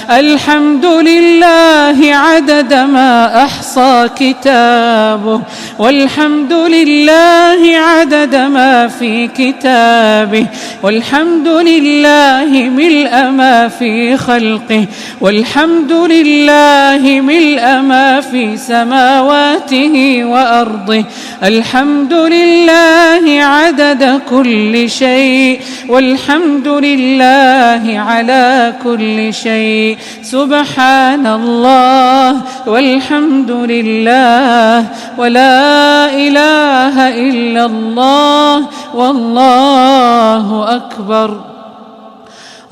الحمد لله عدد ما أحصى كتابه، والحمد لله عدد ما في كتابه، والحمد لله ملء ما في خلقه، والحمد لله ملء ما في سماواته وأرضه، الحمد لله عدد كل شيء، والحمد لله على كل شيء. سبحان الله والحمد لله ولا إله إلا الله والله أكبر.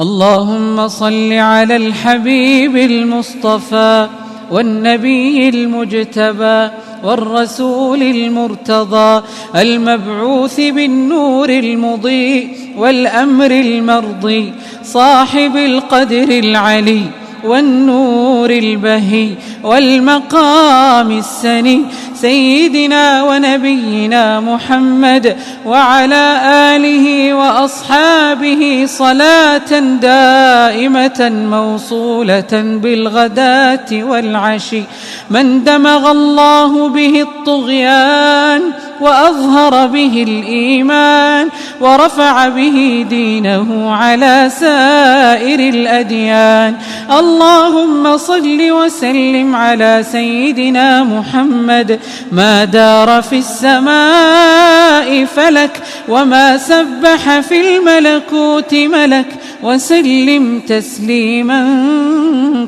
اللهم صل على الحبيب المصطفى والنبي المجتبى والرسول المرتضى المبعوث بالنور المضيء والأمر المرضي، صاحب القدر العلي والنور البهي والمقام السني، سيدنا ونبينا محمد وعلى آله وأصحابه صلاة دائمة موصولة بالغداة والعشي. من دمغ الله به الطغيان وأظهر به الإيمان ورفع به دينه على سائر الأديان. اللهم صل وسلم على سيدنا محمد، ما دار في السماء فلك وما سبح في الملكوت ملك، وسلم تسليما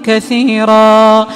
كثيرا.